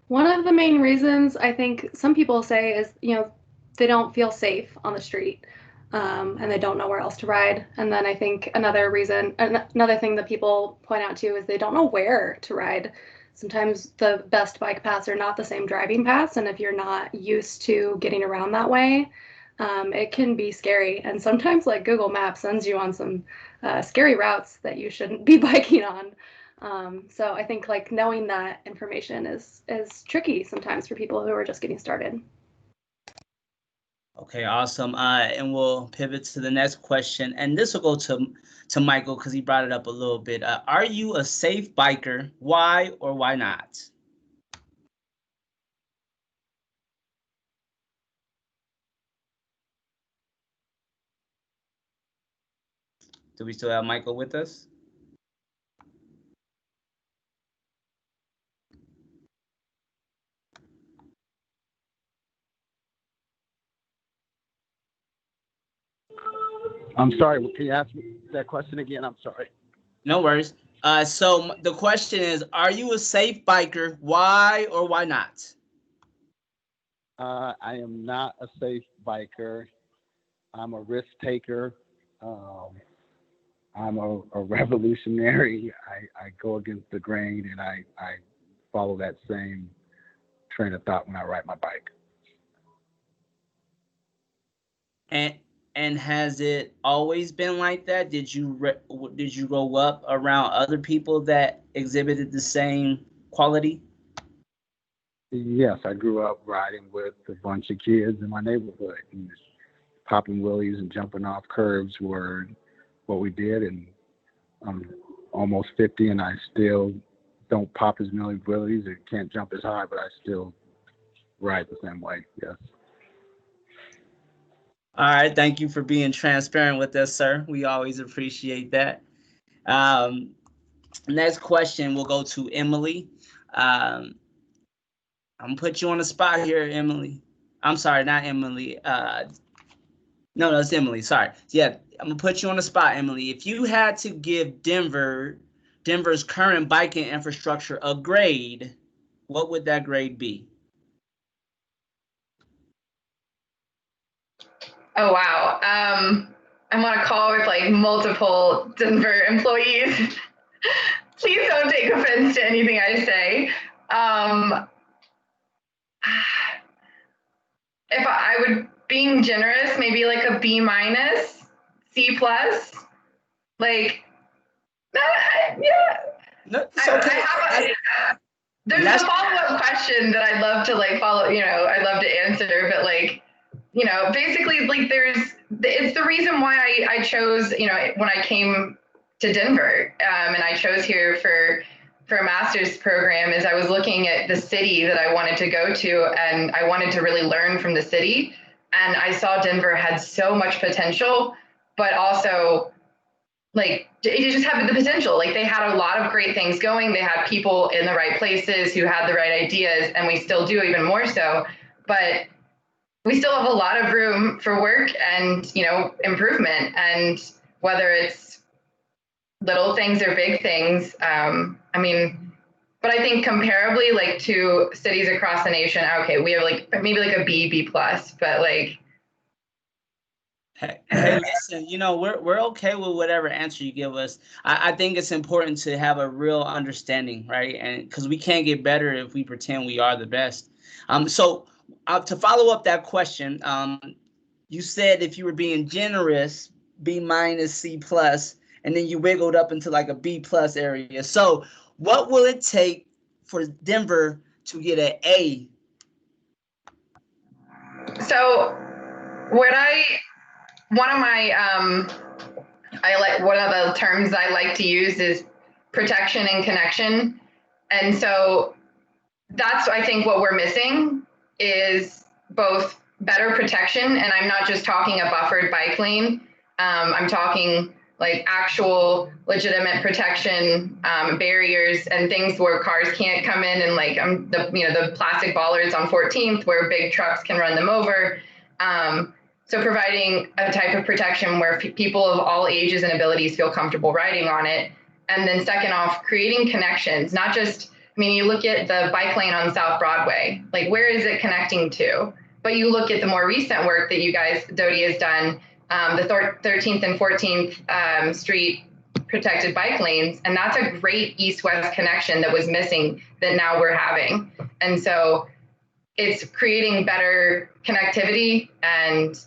one of the main reasons I think some people say is, they don't feel safe on the street. And they don't know where else to ride. And then I think another thing that people point out too is they don't know where to ride. Sometimes the best bike paths are not the same driving paths. And if you're not used to getting around that way, it can be scary. And sometimes Google Maps sends you on some scary routes that you shouldn't be biking on. So I think knowing that information is tricky sometimes for people who are just getting started. Okay, awesome. And we'll pivot to the next question. And this will go to Michael because he brought it up a little bit. Are you a safe biker? Why or why not? Do we still have Michael with us? I'm sorry, can you ask me that question again? I'm sorry. No worries. So the question is, are you a safe biker? Why or why not? I am not a safe biker. I'm a risk taker. I'm a revolutionary. I go against the grain and I follow that same train of thought when I ride my bike. And has it always been like that? Did you grow up around other people that exhibited the same quality? Yes, I grew up riding with a bunch of kids in my neighborhood, and popping wheelies and jumping off curbs were what we did. And I'm almost 50, and I still don't pop as many wheelies and can't jump as high, but I still ride the same way. Yes. All right, thank you for being transparent with us, sir. We always appreciate that. Next question will go to Emily. I'm gonna put you on the spot here, Emily. I'm sorry, not Emily. No, it's Emily. Sorry. Yeah, I'm gonna put you on the spot, Emily. If you had to give Denver's current biking infrastructure a grade, what would that grade be? Oh, wow. I'm on a call with like multiple Denver employees. Please don't take offense to anything I say. If I would, being generous, maybe like a B minus, C plus. Like, yeah. No, it's okay. There's a follow-up question that I'd love to like follow, I'd love to answer, but like, basically like it's the reason why I chose, when I came to Denver, and I chose here for a master's program, is I was looking at the city that I wanted to go to, and I wanted to really learn from the city. And I saw Denver had so much potential, but also like it just had the potential. Like they had a lot of great things going. They had people in the right places who had the right ideas, and we still do, even more so. But we still have a lot of room for work and, improvement. And whether it's little things or big things, but I think comparably, like to cities across the nation, okay, we have like maybe like a B plus, but like. Hey, listen, we're okay with whatever answer you give us. I think it's important to have a real understanding, right? And because we can't get better if we pretend we are the best. So to follow up that question, you said if you were being generous, B minus, C plus, and then you wiggled up into like a B plus area. So what will it take for Denver to get an A? So one of the terms I like to use is protection and connection. And so that's, I think, what we're missing is both better protection, and I'm not just talking a buffered bike lane. I'm talking like actual legitimate protection, barriers and things where cars can't come in, and like the plastic bollards on 14th where big trucks can run them over. So providing a type of protection where people of all ages and abilities feel comfortable riding on it. And then second off, creating connections, not just, you look at the bike lane on South Broadway, like where is it connecting to? But you look at the more recent work that you guys, DOTI, has done, the 13th and 14th Street protected bike lanes. And that's a great east-west connection that was missing that now we're having. And so it's creating better connectivity and,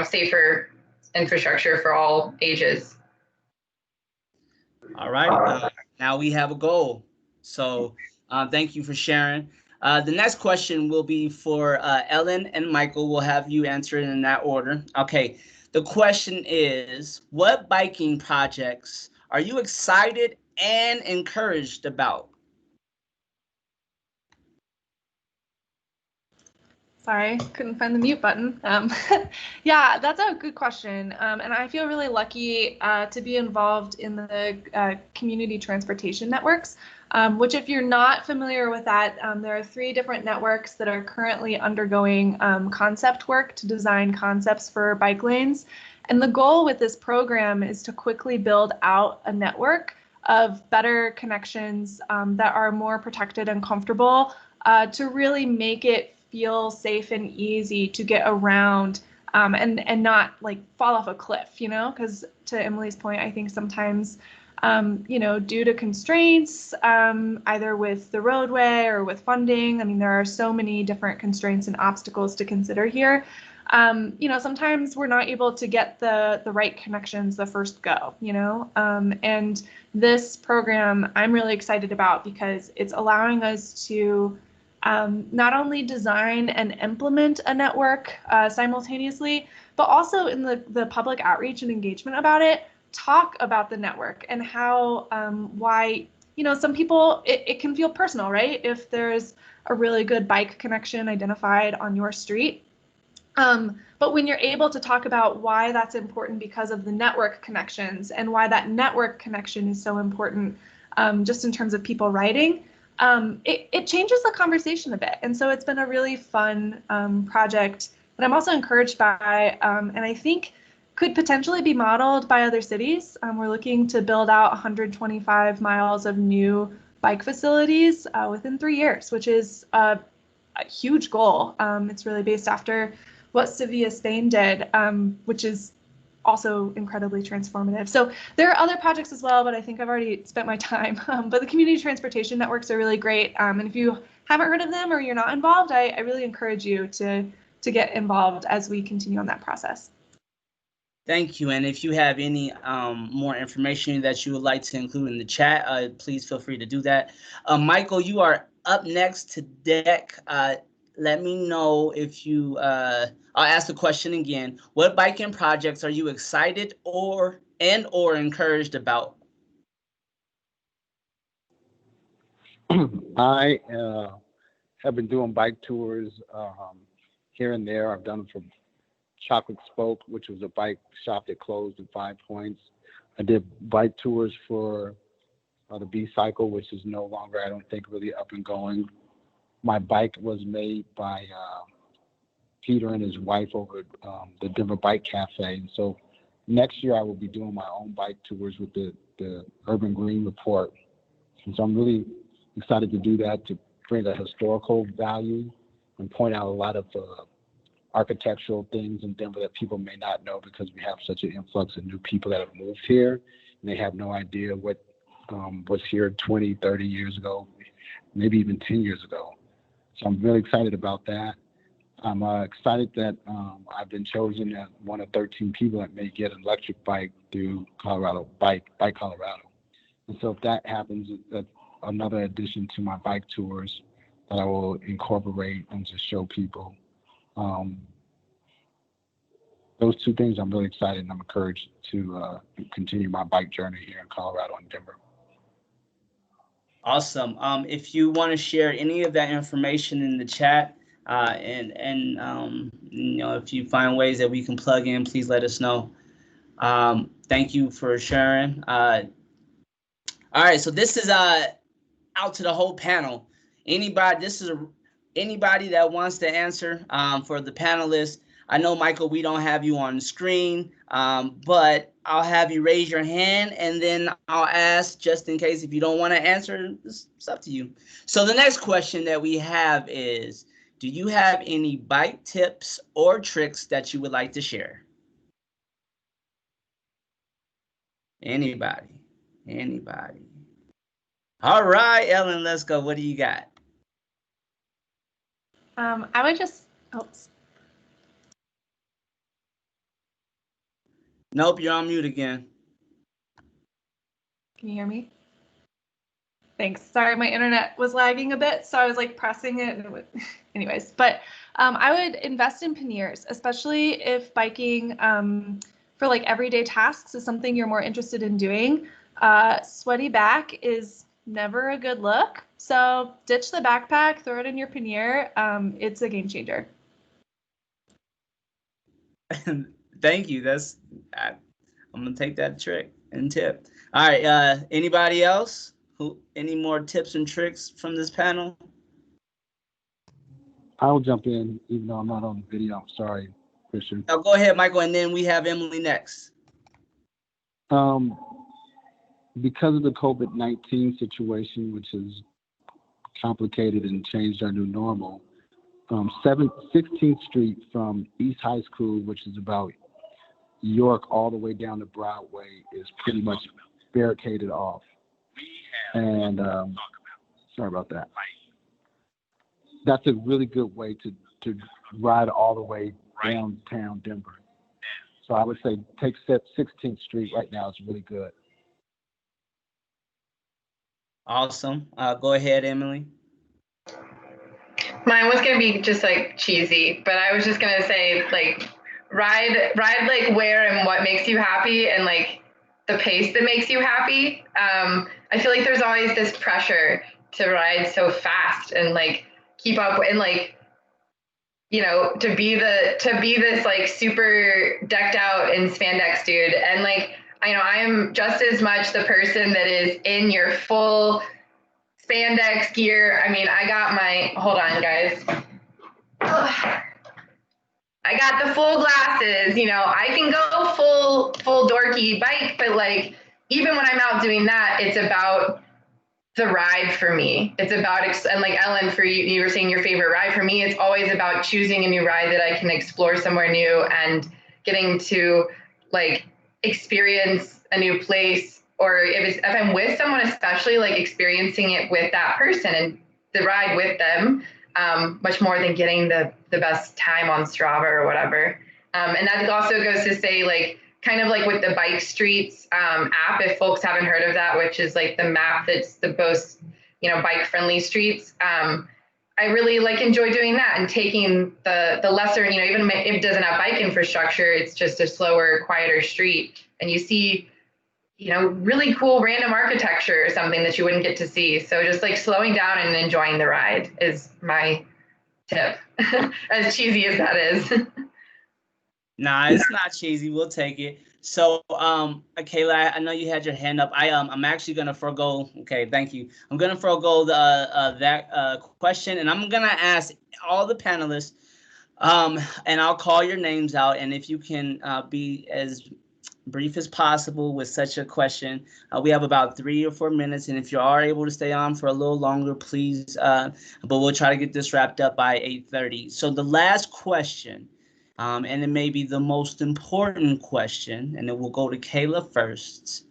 safer infrastructure for all ages. All right. Now we have a goal. So thank you for sharing. The next question will be for Ellen and Michael. We'll have you answer it in that order. Okay. The question is, what biking projects are you excited and encouraged about? Sorry, couldn't find the mute button. Yeah, that's a good question. And I feel really lucky to be involved in the community transportation networks, which if you're not familiar with that, there are 3 different networks that are currently undergoing concept work to design concepts for bike lanes. And the goal with this program is to quickly build out a network of better connections that are more protected and comfortable to really make it feel safe and easy to get around and not like fall off a cliff, because to Emily's point, I think sometimes, due to constraints, either with the roadway or with funding, there are so many different constraints and obstacles to consider here. sometimes we're not able to get the right connections the first go, and this program I'm really excited about because it's allowing us to not only design and implement a network simultaneously, but also in the public outreach and engagement about it, talk about the network and how, why, some people, it can feel personal, right? If there's a really good bike connection identified on your street. But when you're able to talk about why that's important because of the network connections and why that network connection is so important, just in terms of people riding, it changes the conversation a bit. And so it's been a really fun project that I'm also encouraged by, and I think could potentially be modeled by other cities. We're looking to build out 125 miles of new bike facilities within 3 years, which is a huge goal. It's really based after what Sevilla, Spain did, which is also incredibly transformative. So there are other projects as well, but I think I've already spent my time. But the community transportation networks are really great. And if you haven't heard of them or you're not involved, I really encourage you to get involved as we continue on that process. Thank you. And if you have any more information that you would like to include in the chat, please feel free to do that. Michael, you are up next to deck. Let me know if you, I'll ask the question again. What biking projects are you excited or encouraged about? I have been doing bike tours here and there. I've done them for Chocolate Spoke, which was a bike shop that closed at 5 Points. I did bike tours for the B-Cycle, which is no longer, I don't think, really up and going. My bike was made by Peter and his wife over at the Denver Bike Cafe. And so next year I will be doing my own bike tours with the Urban Green Report. And so I'm really excited to do that, to bring a historical value and point out a lot of architectural things in Denver that people may not know, because we have such an influx of new people that have moved here and they have no idea what was here 20, 30 years ago, maybe even 10 years ago. So I'm really excited about that. I'm excited that I've been chosen as one of 13 people that may get an electric bike through Colorado, Bike Colorado. And so if that happens, that's another addition to my bike tours that I will incorporate and just show people. Those two things, I'm really excited, and I'm encouraged to continue my bike journey here in Colorado and Denver. Awesome. If you want to share any of that information in the chat, and if you find ways that we can plug in, please let us know. Thank you for sharing. All right, so this is out to the whole panel. Anybody that wants to answer for the panelists. I know, Michael, we don't have you on screen, but I'll have you raise your hand, and then I'll ask, just in case if you don't want to answer, it's up to you. So the next question that we have is, do you have any bike tips or tricks that you would like to share? Anybody? All right, Ellen, let's go. What do you got? I would just, Nope, you're on mute again. Can you hear me? Thanks. Sorry, my internet was lagging a bit, so I was like pressing it. And anyways, but I would invest in panniers, especially if biking for like everyday tasks is something you're more interested in doing. Sweaty back is never a good look. So ditch the backpack, throw it in your pannier. It's a game changer. Thank you. I'm gonna take that trick and tip. All right. Anybody else? Any more tips and tricks from this panel? I'll jump in, even though I'm not on the video. I'm sorry, Christian. Oh, go ahead, Michael, and then we have Emily next. Because of the COVID-19 situation, which is complicated and changed our new normal, 16th Street from East High School, which is about York all the way down to Broadway, is pretty much barricaded off. And sorry about that. That's a really good way to ride all the way downtown Denver. So I would say take 16th Street right now is really good. Awesome. Go ahead, Emily. Mine was gonna be just like cheesy, but I was just gonna say like ride like where and what makes you happy and like the pace that makes you happy. I feel like there's always this pressure to ride so fast and like keep up and like, you know, to be this like super decked out in spandex dude. And like, I know I am just as much the person that is in your full spandex gear. I mean, I got my, hold on guys. I got the full glasses, you know, I can go full dorky bike, but like, even when I'm out doing that, it's about the ride for me. It's about, and like Ellen, for you, you were saying your favorite ride. For me, it's always about choosing a new ride that I can explore somewhere new and getting to like experience a new place. Or if I'm with someone, especially like experiencing it with that person and the ride with them, much more than getting the best time on Strava or whatever. And that also goes to say like, kind of like with the Bike Streets app, if folks haven't heard of that, which is like the map that's the most, you know, bike friendly streets. I really like enjoy doing that and taking the lesser, you know, even if it doesn't have bike infrastructure, it's just a slower, quieter street. And you see, you know, really cool random architecture or something that you wouldn't get to see. So just like slowing down and enjoying the ride is my tip, as cheesy as that is. Nah, it's not cheesy. We'll take it. So, Kayla, I know you had your hand up. I'm actually gonna forego. Okay, thank you. I'm gonna forego that question, and I'm gonna ask all the panelists, and I'll call your names out. And if you can be as brief as possible with such a question, we have about 3 or 4 minutes, and if you are able to stay on for a little longer, please. But we'll try to get this wrapped up by 8:30. So the last question. And it may be the most important question, and it will go to Kayla first.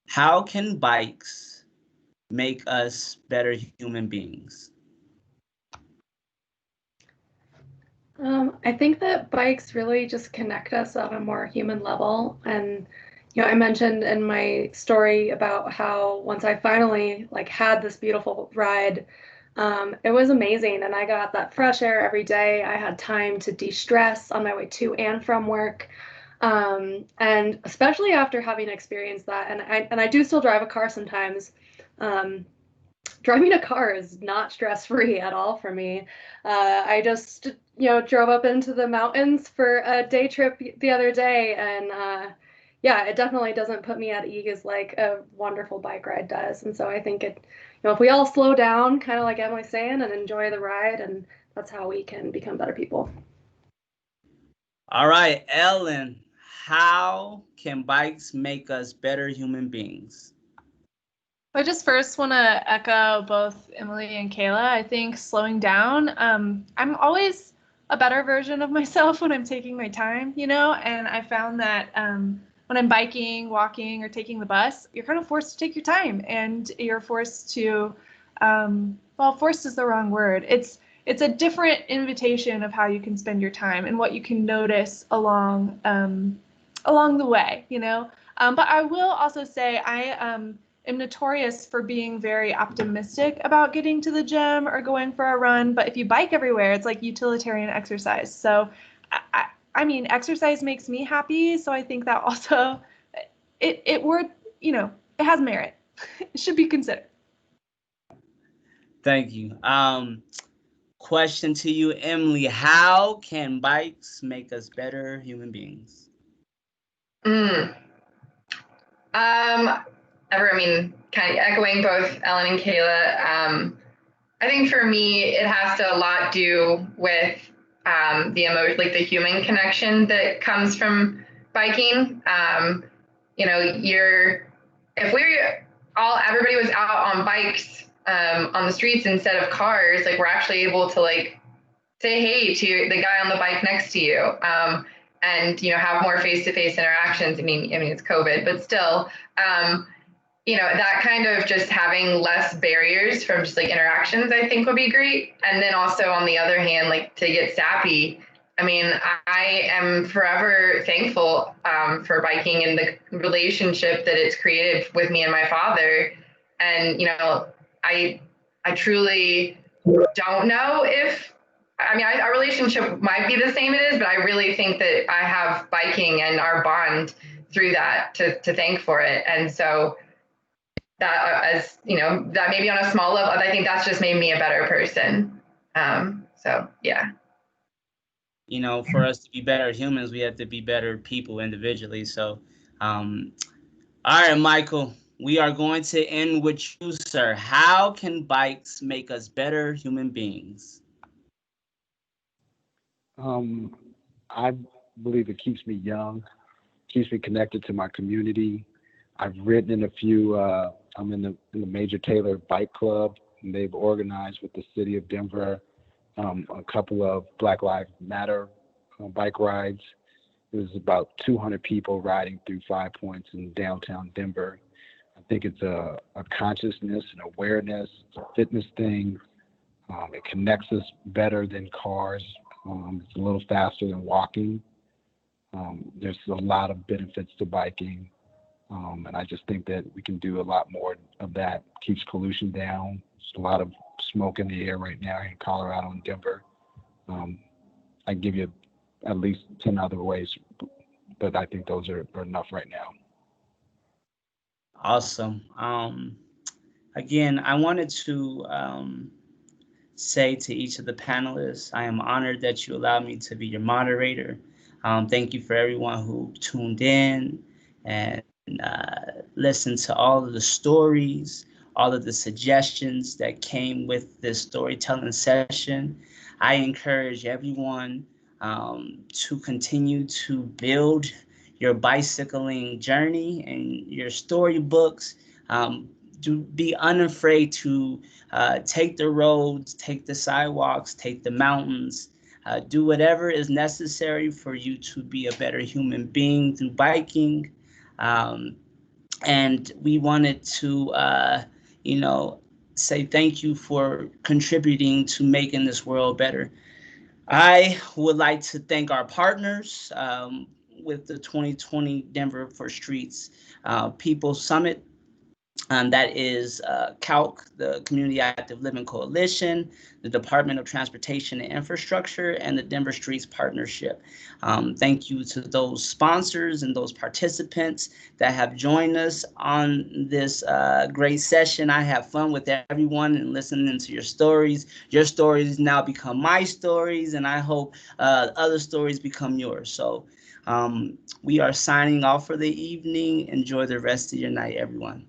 How can bikes make us better human beings? I think that bikes really just connect us on a more human level. And, you know, I mentioned in my story about how once I finally like had this beautiful ride, it was amazing. And I got that fresh air every day. I had time to de-stress on my way to and from work. And especially after having experienced that, and I do still drive a car sometimes. Driving a car is not stress-free at all for me. I just, you know, drove up into the mountains for a day trip the other day, and yeah, it definitely doesn't put me at ease like a wonderful bike ride does. And so I think it, you know, if we all slow down, kind of like Emily's saying, and enjoy the ride, and that's how we can become better people. All right, Ellen, how can bikes make us better human beings? I just first want to echo both Emily and Kayla. I think slowing down, I'm always a better version of myself when I'm taking my time, you know, and I found that when I'm biking, walking, or taking the bus, you're kind of forced to take your time, and you're forced to, well, forced is the wrong word. It's a different invitation of how you can spend your time and what you can notice along the way, you know. But I will also say I am notorious for being very optimistic about getting to the gym or going for a run. But if you bike everywhere, it's like utilitarian exercise. So I mean, exercise makes me happy. So I think that also it worth, you know, it has merit. It should be considered. Thank you. Question to you, Emily. How can bikes make us better human beings? I mean, kind of echoing both Ellen and Kayla, I think for me, it has to a lot do with the emotion, like the human connection that comes from biking. You know, if everybody was out on bikes on the streets instead of cars, like we're actually able to like say hey to the guy on the bike next to you, and you know, have more face-to-face interactions. I mean it's COVID, but still. You know, that kind of just having less barriers from just like interactions, I think would be great. And then also on the other hand, like to get sappy, I mean, I am forever thankful for biking and the relationship that it's created with me and my father. And, you know, I truly don't know if, I mean, our relationship might be the same it is, but I really think that I have biking and our bond through that to thank for it. And so that, as you know, that maybe on a small level, I think that's just made me a better person. So yeah. You know, for us to be better humans, we have to be better people individually. So, all right, Michael, we are going to end with you, sir. How can bikes make us better human beings? I believe it keeps me young, keeps me connected to my community. I've ridden in a few. I'm in the Major Taylor Bike Club, and they've organized with the city of Denver a couple of Black Lives Matter bike rides. It was about 200 people riding through 5 Points in downtown Denver. I think it's a consciousness and awareness, it's a fitness thing. It connects us better than cars. It's a little faster than walking. There's a lot of benefits to biking. And I just think that we can do a lot more of that. Keeps pollution down. There's a lot of smoke in the air right now in Colorado and Denver. I can give you at least 10 other ways, but I think those are enough right now. Awesome. Again, I wanted to say to each of the panelists, I am honored that you allowed me to be your moderator. Thank you for everyone who tuned in and listened to all of the stories, all of the suggestions that came with this storytelling session. I encourage everyone to continue to build your bicycling journey and your storybooks. To be unafraid to take the roads, take the sidewalks, take the mountains, do whatever is necessary for you to be a better human being through biking. And we wanted to, say thank you for contributing to making this world better. I would like to thank our partners with the 2020 Denver for Streets People Summit. That is CALC, the Community Active Living Coalition, the Department of Transportation and Infrastructure, and the Denver Streets Partnership. Thank you to those sponsors and those participants that have joined us on this great session. I have fun with everyone and listening to your stories. Your stories now become my stories, and I hope other stories become yours. So we are signing off for the evening. Enjoy the rest of your night, everyone.